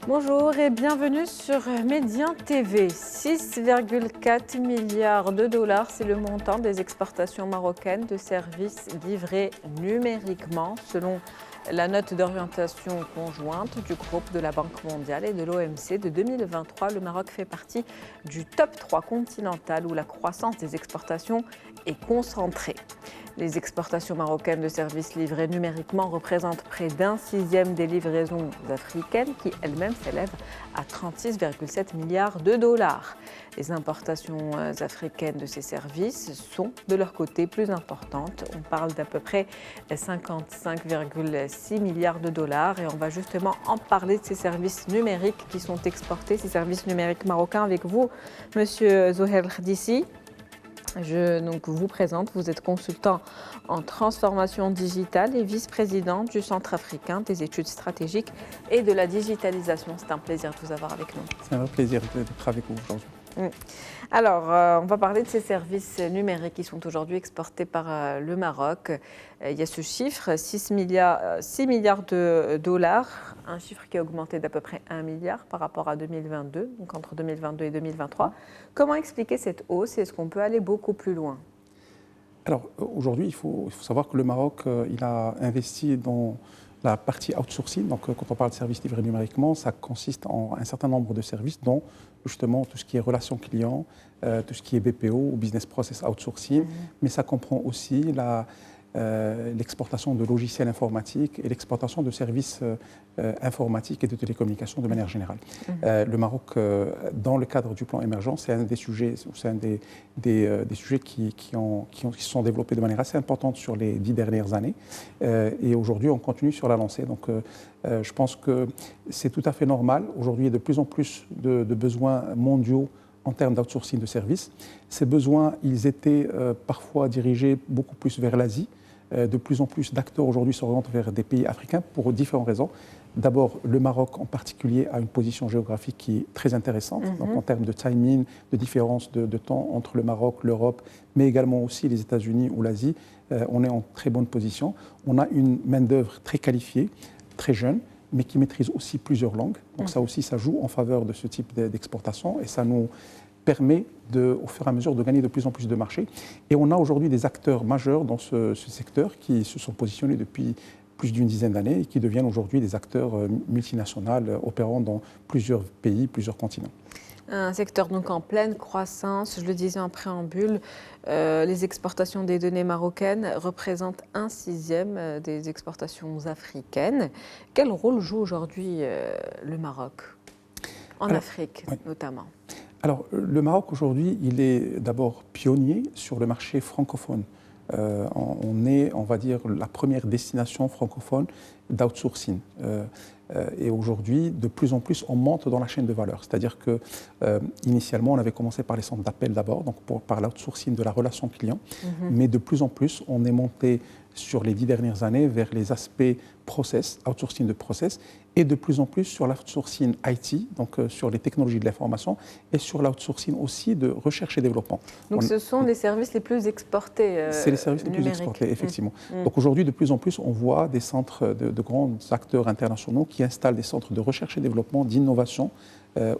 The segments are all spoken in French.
Bonjour et bienvenue sur Médien TV. 6,4 milliards de dollars, c'est le montant des exportations marocaines de services livrés numériquement selon la note d'orientation conjointe du groupe de la Banque mondiale et de l'OMC de 2023. Le Maroc fait partie du top 3 continental où la croissance des exportations est concentrée. Les exportations marocaines de services livrés numériquement représentent près d'un sixième des livraisons africaines qui elles-mêmes s'élèvent à 36,7 milliards de dollars. Les importations africaines de ces services sont de leur côté plus importantes. On parle d'à peu près 55,6 milliards de dollars et on va justement en parler de ces services numériques qui sont exportés, ces services numériques marocains avec vous, Monsieur Zoher Khdissi. Je vous présente, vous êtes consultant en transformation digitale et vice-président du Centre africain des études stratégiques et de la digitalisation. C'est un plaisir de vous avoir avec nous. C'est un plaisir d'être avec vous aujourd'hui. Alors, on va parler de ces services numériques qui sont aujourd'hui exportés par le Maroc. Il y a ce chiffre, 6 milliards de dollars, un chiffre qui a augmenté d'à peu près 1 milliard par rapport à 2022, donc entre 2022 et 2023. Comment expliquer cette hausse et est-ce qu'on peut aller beaucoup plus loin ? Alors, aujourd'hui, il faut savoir que le Maroc, il a investi dans la partie outsourcing. Donc, quand on parle de services livrés numériquement, ça consiste en un certain nombre de services, dont justement tout ce qui est relations clients, tout ce qui est BPO ou business process outsourcing, mais ça comprend aussi l'exportation de logiciels informatiques et l'exportation de services informatiques et de télécommunications de manière générale. Le Maroc, dans le cadre du plan émergent, c'est un des sujets, qui se sont développés de manière assez importante sur les 10 dernières années. Et aujourd'hui, on continue sur la lancée. Donc, je pense que c'est tout à fait normal. Aujourd'hui, il y a de plus en plus de besoins mondiaux en termes d'outsourcing de services. Ces besoins, ils étaient parfois dirigés beaucoup plus vers l'Asie. De plus en plus d'acteurs aujourd'hui s'orientent vers des pays africains pour différentes raisons. D'abord, le Maroc en particulier a une position géographique qui est très intéressante, donc en termes de timing, de différence de temps entre le Maroc, l'Europe, mais également aussi les États-Unis ou l'Asie. On est en très bonne position. On a une main-d'œuvre très qualifiée, très jeune, mais qui maîtrise aussi plusieurs langues. Donc ça aussi, ça joue en faveur de ce type d'exportation et ça nous permet, au fur et à mesure, de gagner de plus en plus de marchés. Et on a aujourd'hui des acteurs majeurs dans ce secteur qui se sont positionnés depuis plus d'une dizaine d'années et qui deviennent aujourd'hui des acteurs multinationaux opérant dans plusieurs pays, plusieurs continents. Un secteur donc en pleine croissance, je le disais en préambule, les exportations des données marocaines représentent un sixième des exportations africaines. Quel rôle joue aujourd'hui le Maroc, en Afrique notamment ? Alors, le Maroc aujourd'hui, il est d'abord pionnier sur le marché francophone. On est, on va dire, la première destination francophone d'outsourcing. Et aujourd'hui, de plus en plus, on monte dans la chaîne de valeur. C'est-à-dire que initialement, on avait commencé par les centres d'appel d'abord, donc par l'outsourcing de la relation client. Mais de plus en plus, on est monté sur les 10 dernières années vers les aspects process, outsourcing de process, et de plus en plus sur l'outsourcing IT, donc sur les technologies de l'information, et sur l'outsourcing aussi de recherche et développement. Donc ce sont les services les plus exportés C'est les services les plus exportés, effectivement. Donc aujourd'hui, de plus en plus, on voit des centres de grands acteurs internationaux qui installent des centres de recherche et développement, d'innovation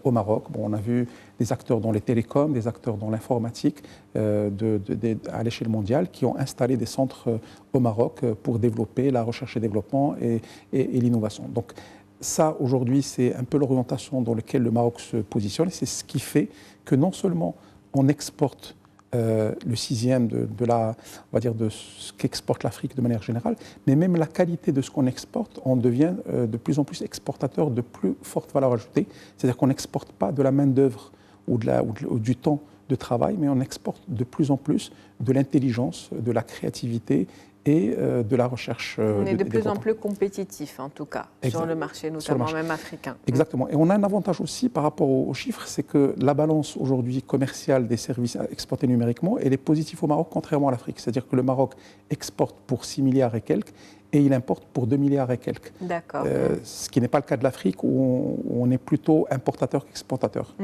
au Maroc. Bon, on a vu des acteurs dans les télécoms, des acteurs dans l'informatique à l'échelle mondiale qui ont installé des centres au Maroc pour développer la recherche et développement et l'innovation. Donc ça, aujourd'hui, c'est un peu l'orientation dans laquelle le Maroc se positionne. C'est ce qui fait que non seulement on exporte le sixième on va dire de ce qu'exporte l'Afrique de manière générale, mais même la qualité de ce qu'on exporte, on devient de plus en plus exportateur de plus forte valeur ajoutée. C'est-à-dire qu'on n'exporte pas de la main-d'œuvre ou du temps de travail, mais on exporte de plus en plus de l'intelligence, de la créativité et de la recherche. On est de plus en plus compétitif, en tout cas, sur le marché, notamment même africain. Exactement. Et on a un avantage aussi par rapport aux chiffres, c'est que la balance aujourd'hui commerciale des services exportés numériquement, elle est positive au Maroc, contrairement à l'Afrique. C'est-à-dire que le Maroc exporte pour 6 milliards et quelques, et il importe pour 2 milliards et quelques. D'accord. Ce qui n'est pas le cas de l'Afrique, où on est plutôt importateur qu'exportateur.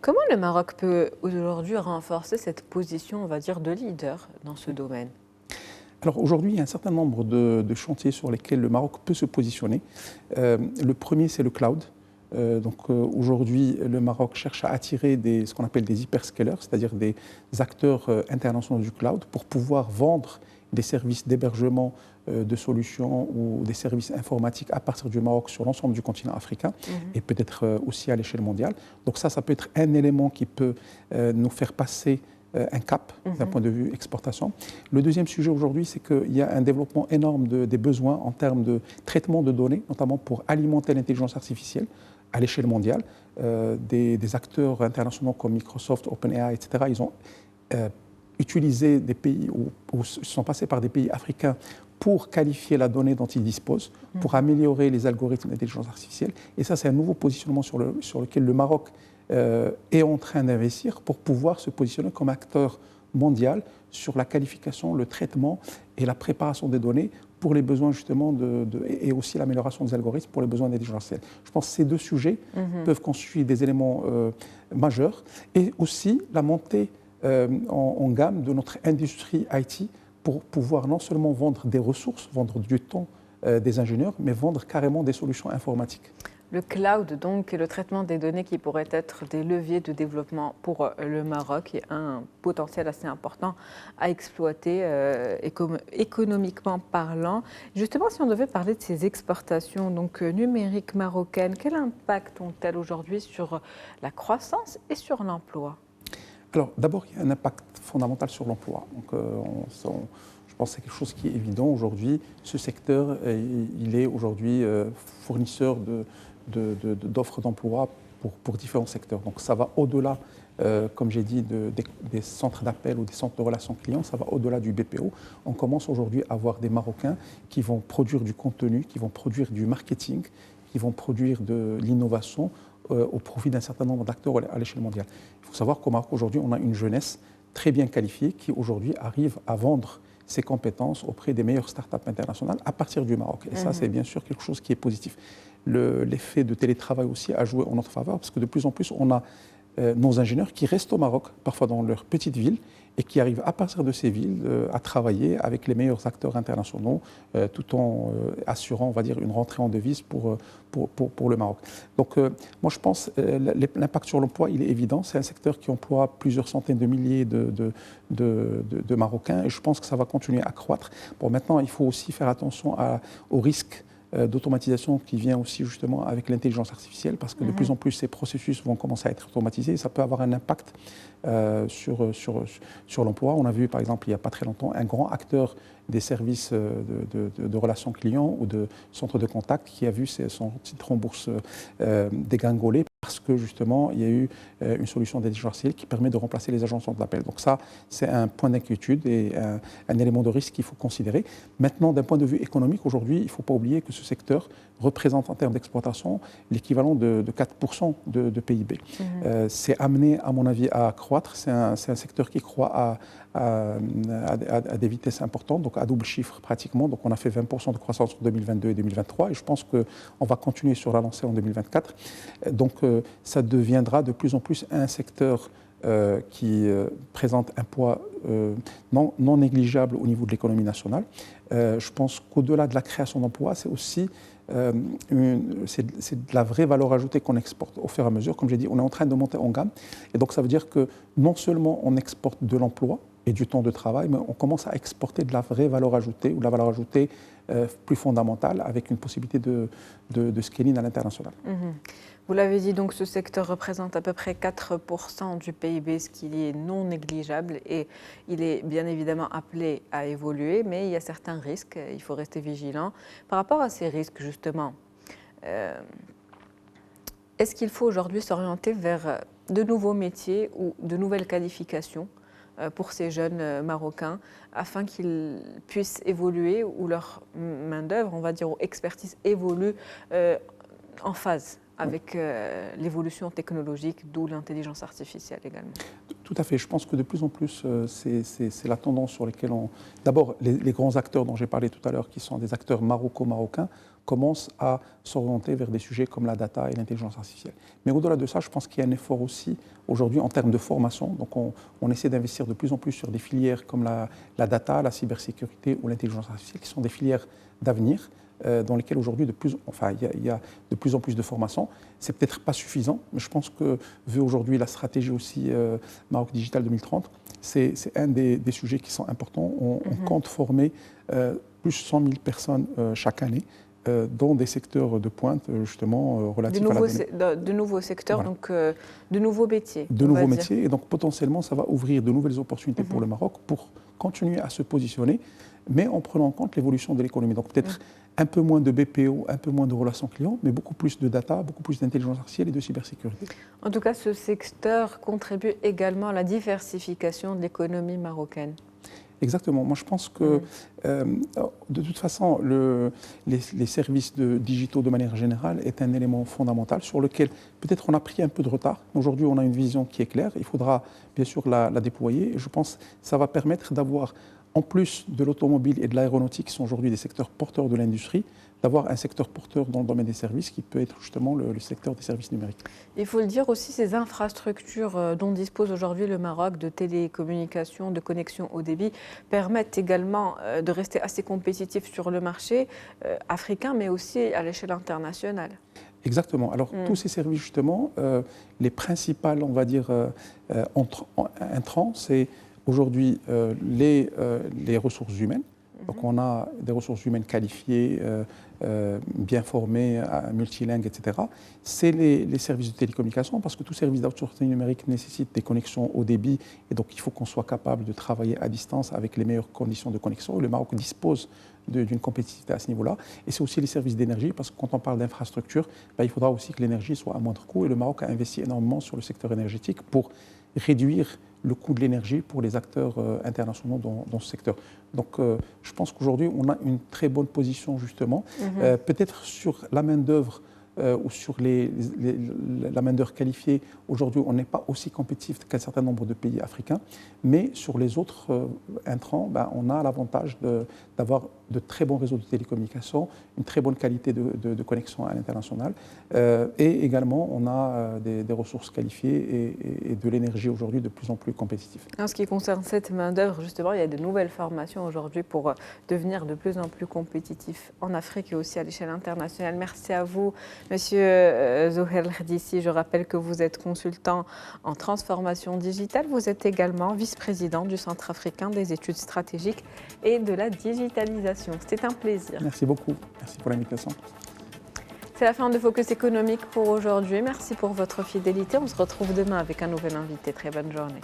Comment le Maroc peut aujourd'hui renforcer cette position, on va dire, de leader dans ce domaine ? Alors aujourd'hui, il y a un certain nombre de chantiers sur lesquels le Maroc peut se positionner. Le premier, c'est le cloud. Aujourd'hui, le Maroc cherche à attirer ce qu'on appelle des hyperscalers, c'est-à-dire des acteurs internationaux du cloud, pour pouvoir vendre des services d'hébergement de solutions ou des services informatiques à partir du Maroc sur l'ensemble du continent africain et peut-être aussi à l'échelle mondiale. Donc ça peut être un élément qui peut nous faire passer un cap d'un point de vue exportation. Le deuxième sujet aujourd'hui, c'est qu'il y a un développement énorme des besoins en termes de traitement de données, notamment pour alimenter l'intelligence artificielle à l'échelle mondiale. Des acteurs internationaux comme Microsoft, OpenAI, etc., ils ont utilisé des pays ou sont passés par des pays africains pour qualifier la donnée dont ils disposent, pour améliorer les algorithmes d'intelligence artificielle. Et ça, c'est un nouveau positionnement sur lequel le Maroc est en train d'investir pour pouvoir se positionner comme acteur mondial sur la qualification, le traitement et la préparation des données pour les besoins justement et aussi l'amélioration des algorithmes pour les besoins d'intelligence artificielle. Je pense que ces deux sujets peuvent constituer des éléments majeurs et aussi la montée en gamme de notre industrie IT pour pouvoir non seulement vendre des ressources, vendre du temps des ingénieurs, mais vendre carrément des solutions informatiques. Le cloud, donc, et le traitement des données qui pourraient être des leviers de développement pour le Maroc et un potentiel assez important à exploiter économiquement parlant. Justement, si on devait parler de ces exportations donc, numériques marocaines, quel impact ont-elles aujourd'hui sur la croissance et sur l'emploi ? Alors, d'abord, il y a un impact fondamental sur l'emploi. Donc, je pense que c'est quelque chose qui est évident aujourd'hui. Ce secteur, il est aujourd'hui fournisseur d'offres d'emploi pour différents secteurs. Donc ça va au-delà, comme j'ai dit, des centres d'appel ou des centres de relations clients, ça va au-delà du BPO. On commence aujourd'hui à avoir des Marocains qui vont produire du contenu, qui vont produire du marketing, qui vont produire de l'innovation au profit d'un certain nombre d'acteurs à l'échelle mondiale. Il faut savoir qu'au Maroc, aujourd'hui, on a une jeunesse très bien qualifiée qui, aujourd'hui, arrive à vendre ses compétences auprès des meilleures startups internationales à partir du Maroc. Et ça, c'est bien sûr quelque chose qui est positif. L'effet de télétravail aussi a joué en notre faveur parce que de plus en plus, on a nos ingénieurs qui restent au Maroc, parfois dans leur petite ville, et qui arrivent à partir de ces villes à travailler avec les meilleurs acteurs internationaux tout en assurant, on va dire, une rentrée en devises pour le Maroc. Donc moi je pense l'impact sur l'emploi, il est évident. C'est un secteur qui emploie plusieurs centaines de milliers de Marocains et je pense que ça va continuer à croître. Bon, maintenant, il faut aussi faire attention aux risques d'automatisation qui vient aussi justement avec l'intelligence artificielle parce que de plus en plus ces processus vont commencer à être automatisés et ça peut avoir un impact sur l'emploi. On a vu par exemple il n'y a pas très longtemps un grand acteur des services de relations clients ou de centres de contact qui a vu son titre en bourse dégringoler parce que justement il y a eu une solution d'intelligence artificielle qui permet de remplacer les agents de centre d'appel. Donc ça, c'est un point d'inquiétude et un élément de risque qu'il faut considérer. Maintenant, d'un point de vue économique, aujourd'hui, il ne faut pas oublier que ce secteur représente en termes d'exploitation l'équivalent de 4% de PIB. C'est amené, à mon avis, à croître. C'est un secteur qui croît à des vitesses importantes, donc à double chiffre pratiquement. Donc on a fait 20% de croissance en 2022 et 2023 et je pense qu'on va continuer sur la lancée en 2024. Donc ça deviendra de plus en plus un secteur qui présente un poids non négligeable au niveau de l'économie nationale. Je pense qu'au-delà de la création d'emplois, c'est aussi c'est de la vraie valeur ajoutée qu'on exporte au fur et à mesure. Comme j'ai dit, on est en train de monter en gamme. Et donc ça veut dire que non seulement on exporte de l'emploi et du temps de travail, mais on commence à exporter de la vraie valeur ajoutée ou de la valeur ajoutée plus fondamentale avec une possibilité de scaling à l'international. Vous l'avez dit, donc ce secteur représente à peu près 4% du PIB, ce qui est non négligeable et il est bien évidemment appelé à évoluer, mais il y a certains risques, il faut rester vigilant. Par rapport à ces risques, justement, est-ce qu'il faut aujourd'hui s'orienter vers de nouveaux métiers ou de nouvelles qualifications pour ces jeunes Marocains afin qu'ils puissent évoluer ou leur main-d'œuvre, on va dire, ou expertise évolue en phase avec l'évolution technologique, d'où l'intelligence artificielle également. Tout à fait. Je pense que de plus en plus, c'est la tendance sur laquelle D'abord, les grands acteurs dont j'ai parlé tout à l'heure, qui sont des acteurs marocains, commencent à s'orienter vers des sujets comme la data et l'intelligence artificielle. Mais au-delà de ça, je pense qu'il y a un effort aussi aujourd'hui en termes de formation. Donc on essaie d'investir de plus en plus sur des filières comme la data, la cybersécurité ou l'intelligence artificielle, qui sont des filières d'avenir, dans lesquels aujourd'hui il y a de plus en plus de formations. C'est peut-être pas suffisant, mais je pense que vu aujourd'hui la stratégie aussi Maroc Digital 2030, c'est un des sujets qui sont importants. On compte former plus de 100 000 personnes chaque année dans des secteurs de pointe, justement, relatifs de nouveaux secteurs, voilà. Donc de nouveaux métiers. De nouveaux métiers, et donc potentiellement, ça va ouvrir de nouvelles opportunités pour le Maroc pour continuer à se positionner, mais en prenant en compte l'évolution de l'économie. Donc peut-être un peu moins de BPO, un peu moins de relations clients, mais beaucoup plus de data, beaucoup plus d'intelligence artificielle et de cybersécurité. En tout cas, ce secteur contribue également à la diversification de l'économie marocaine. Exactement. Moi, je pense que, de toute façon, les services digitaux, de manière générale, est un élément fondamental sur lequel, peut-être, on a pris un peu de retard. Aujourd'hui, on a une vision qui est claire. Il faudra, bien sûr, la déployer. Et je pense que ça va permettre d'avoir, en plus de l'automobile et de l'aéronautique, qui sont aujourd'hui des secteurs porteurs de l'industrie, d'avoir un secteur porteur dans le domaine des services qui peut être justement le secteur des services numériques. Il faut le dire aussi, ces infrastructures dont dispose aujourd'hui le Maroc de télécommunications, de connexion haut débit, permettent également de rester assez compétitif sur le marché africain, mais aussi à l'échelle internationale. Exactement. Alors, tous ces services, justement, les principales, on va dire, intrants, c'est aujourd'hui les ressources humaines. Donc on a des ressources humaines qualifiées, bien formées, multilingues, etc. C'est les services de télécommunication, parce que tout service d'outsourcing numérique nécessite des connexions haut débit, et donc il faut qu'on soit capable de travailler à distance avec les meilleures conditions de connexion. Le Maroc dispose d'une compétitivité à ce niveau-là. Et c'est aussi les services d'énergie, parce que quand on parle d'infrastructure, il faudra aussi que l'énergie soit à moindre coût, et le Maroc a investi énormément sur le secteur énergétique pour réduire le coût de l'énergie pour les acteurs internationaux dans ce secteur. Donc je pense qu'aujourd'hui, on a une très bonne position justement, peut-être sur la main-d'œuvre ou sur la main-d'œuvre qualifiée. Aujourd'hui, on n'est pas aussi compétitif qu'un certain nombre de pays africains, mais sur les autres intrants, on a l'avantage d'avoir de très bons réseaux de télécommunications, une très bonne qualité de connexion à l'international, et également on a des ressources qualifiées et de l'énergie aujourd'hui de plus en plus compétitive. En ce qui concerne cette main-d'œuvre, justement, il y a de nouvelles formations aujourd'hui pour devenir de plus en plus compétitif en Afrique et aussi à l'échelle internationale. Merci à vous, Monsieur Zohair Hdissi. Je rappelle que vous êtes consultant en transformation digitale. Vous êtes également vice-président du Centre africain des études stratégiques et de la digitalisation. C'était un plaisir. Merci beaucoup. Merci pour l'invitation. C'est la fin de Focus économique pour aujourd'hui. Merci pour votre fidélité. On se retrouve demain avec un nouvel invité. Très bonne journée.